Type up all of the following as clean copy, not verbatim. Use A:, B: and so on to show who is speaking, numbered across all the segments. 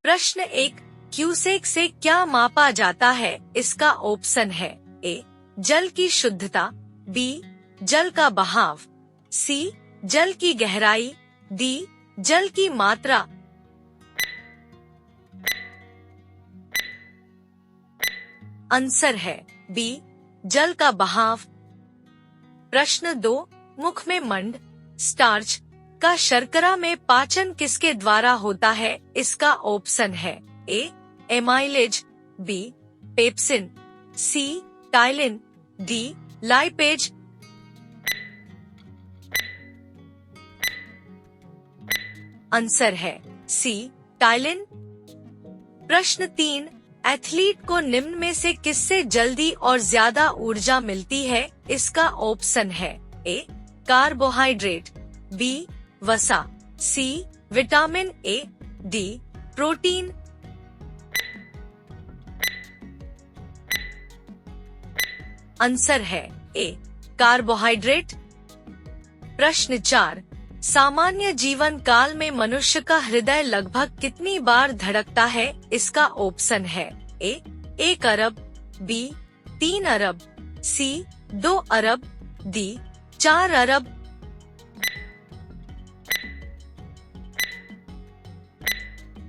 A: प्रश्न 1, क्यूसेक से क्या मापा जाता है? इसका ऑप्शन है ए, जल की शुद्धता, बी, जल का बहाव, सी, जल की गहराई, डी, जल की मात्रा। आंसर है बी, जल का बहाव। प्रश्न 2, मुख में मंड, स्टार्च का शर्करा में पाचन किसके द्वारा होता है? इसका ऑप्शन है ए, एमाइलेज, बी, पेप्सिन, सी, टाइलिन, डी, लाइपेज। आंसर है सी, टाइलिन। प्रश्न 3, एथलीट को निम्न में से किससे जल्दी और ज्यादा ऊर्जा मिलती है? इसका ऑप्शन है ए, कार्बोहाइड्रेट, बी, वसा, C, vitamin A, D, protein. Answer है ए, कार्बोहाइड्रेट। प्रश्न 4, सामान्य जीवन काल में मनुष्य का हृदय लगभग कितनी बार धड़कता है? इसका ऑप्शन है ए, 1 अरब, बी, 3 अरब, सी, 2 अरब, डी, 4 अरब।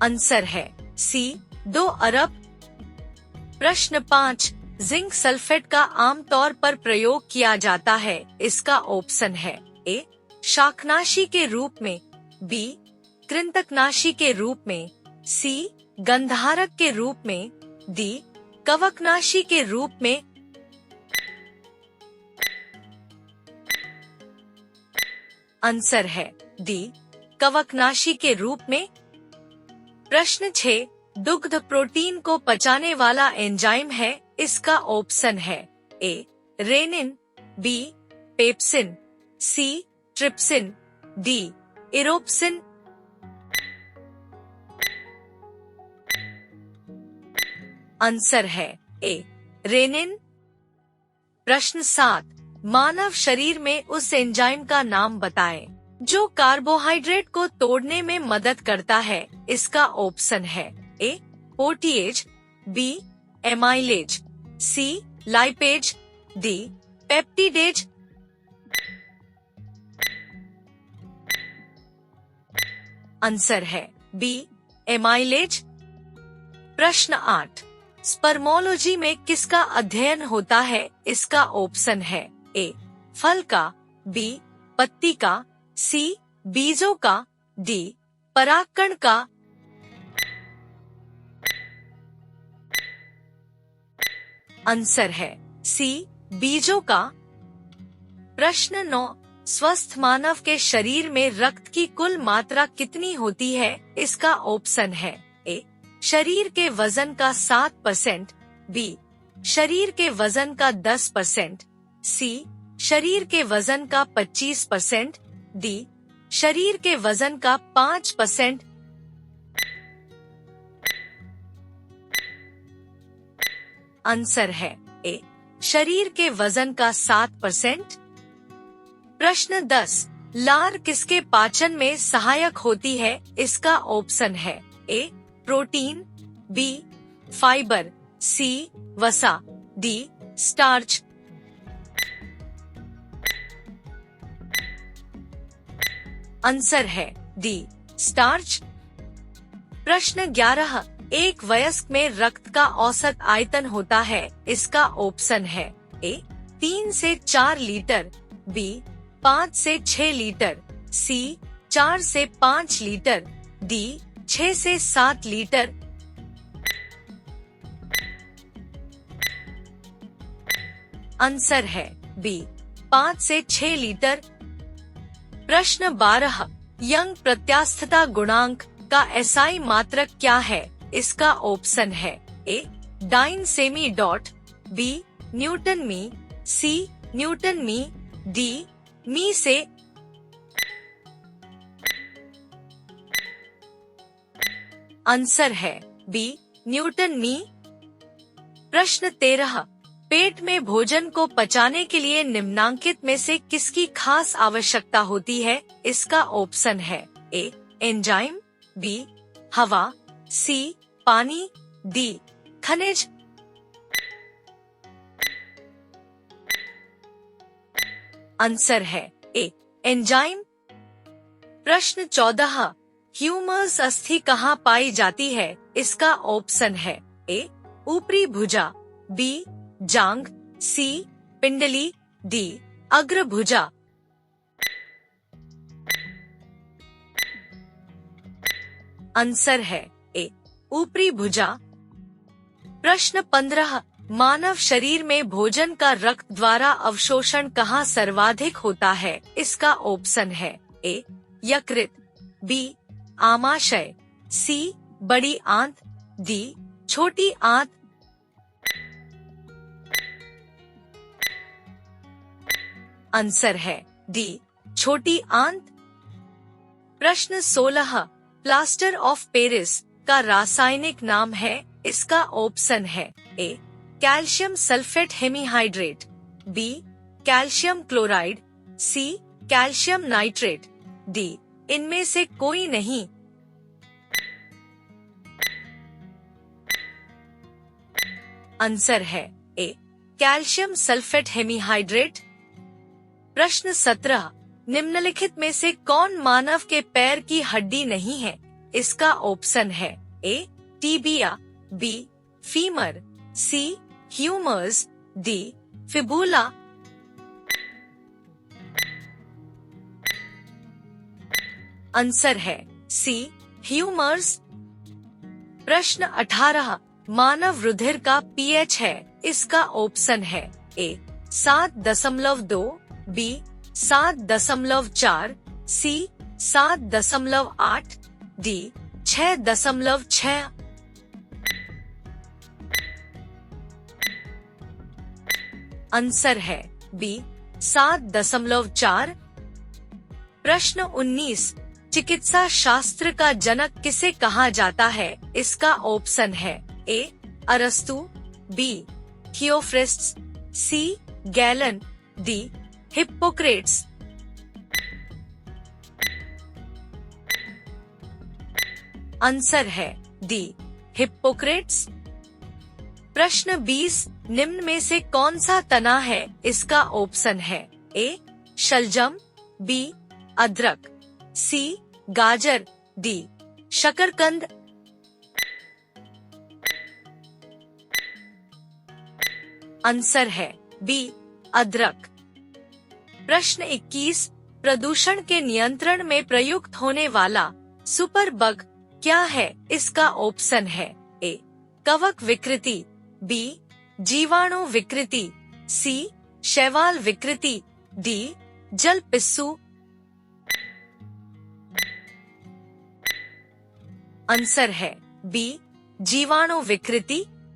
A: आंसर है सी, 2 अरब। प्रश्न 5, जिंक सल्फेट का आमतौर पर प्रयोग किया जाता है। इसका ऑप्शन है ए, शाकनाशी के रूप में, बी, कृंतकनाशी के रूप में, सी, गंधहारक के रूप में, डी, कवकनाशी के रूप में। आंसर है डी, कवकनाशी के रूप में। प्रश्न 6, दुग्ध प्रोटीन को पचाने वाला एंजाइम है। इसका ऑप्शन है ए, रेनिन, बी, पेप्सिन, सी, ट्रिप्सिन, डी, इरोप्सिन। आंसर है ए, रेनिन। प्रश्न 7, मानव शरीर में उस एंजाइम का नाम बताएं जो कार्बोहाइड्रेट को तोड़ने में मदद करता है। इसका ऑप्शन है ए, ओटीएज, बी, एमाइलेज, सी, लाइपेज, डी, पेप्टिडेज। आंसर है बी, एमाइलेज। प्रश्न 8, स्पर्मोलॉजी में किसका अध्ययन होता है? इसका ऑप्शन है ए, फल का, बी, पत्ती का, सी, बीजों का, डी, परागकण का। आंसर है सी, बीजों का। प्रश्न 9, स्वस्थ मानव के शरीर में रक्त की कुल मात्रा कितनी होती है? इसका ऑप्शन है ए, शरीर के वजन का 7%, बी, शरीर के वजन का 10%, सी, शरीर के वजन का 25%, डी, शरीर के वजन का 5%। आंसर है ए, शरीर के वजन का 7%। प्रश्न 10, लार किसके पाचन में सहायक होती है? इसका ऑप्शन है ए, प्रोटीन, बी, फाइबर, सी, वसा, डी, स्टार्च। आंसर है डी, स्टार्च। प्रश्न 11, एक वयस्क में रक्त का औसत आयतन होता है। इसका ऑप्शन है ए, 3 से 4 लीटर, बी, 5 से 6 लीटर, सी, 4 से 5 लीटर, डी, 6 से 7 लीटर। आंसर है बी, 5 से 6 लीटर। प्रश्न 12, यंग प्रत्यास्थता गुणांक का एसआई मात्रक क्या है? इसका ऑप्शन है ए, डाइन सेमी डॉट, बी, न्यूटन मी, सी, न्यूटन मी, डी, मी से। आंसर है बी, न्यूटन मी। प्रश्न 13, पेट में भोजन को पचाने के लिए निम्नांकित में से किसकी खास आवश्यकता होती है? इसका ऑप्शन है ए, एंजाइम, बी, हवा, सी पानी, डी खनिज। आंसर है ए एंजाइम। प्रश्न 14, ह्यूमरस अस्थि कहाँ पाई जाती है? इसका ऑप्शन है ए ऊपरी भुजा, बी जांघ, सी पिंडली, डी अग्र भुजा। आंसर है ए ऊपरी भुजा। प्रश्न 15, मानव शरीर में भोजन का रक्त द्वारा अवशोषण कहाँ सर्वाधिक होता है? इसका ऑप्शन है ए यकृत, बी आमाशय, सी बड़ी आंत, डी छोटी आंत। आंसर है डी छोटी आंत। प्रश्न 16, प्लास्टर ऑफ पेरिस का रासायनिक नाम है? इसका ऑप्शन है A calcium sulphate hemihydrate, B calcium chloride, C calcium nitrate, D इनमें से कोई नहीं। आंसर है ए कैल्शियम सल्फेट हेमीहाइड्रेट। प्रश्न 17, निम्नलिखित में से कौन मानव के पैर की हड्डी नहीं है? इसका ऑप्शन है ए टीबिया, बी फीमर, सी ह्यूमर्स, डी फिबुला। आंसर है सी ह्यूमर्स। प्रश्न 18, मानव रुधिर का पीएच है? इसका ऑप्शन है ए 7.2, बी 7.4, सी 7.8, डी 6.6। आंसर है बी 7.4। प्रश्न 19, चिकित्सा शास्त्र का जनक किसे कहा जाता है? इसका ऑप्शन है ए अरस्तु, बी थियोफ्रिस्ट्स, सी गैलन, डी हिप्पोक्रेट्स। आंसर है डी हिप्पोक्रेट्स। प्रश्न 20, निम्न में से कौन सा तना है? इसका ऑप्शन है ए शलजम, बी अदरक, सी गाजर, डी शकरकंद। आंसर है बी अदरक। प्रश्न 21, प्रदूषण के नियंत्रण में प्रयुक्त होने वाला सुपर बग क्या है? इसका ऑप्शन है ए कवक विकृति, बी जीवाणु विकृति, सी शैवाल विकृति, डी जल पिस्सू। आंसर है बी जीवाणु विकृति।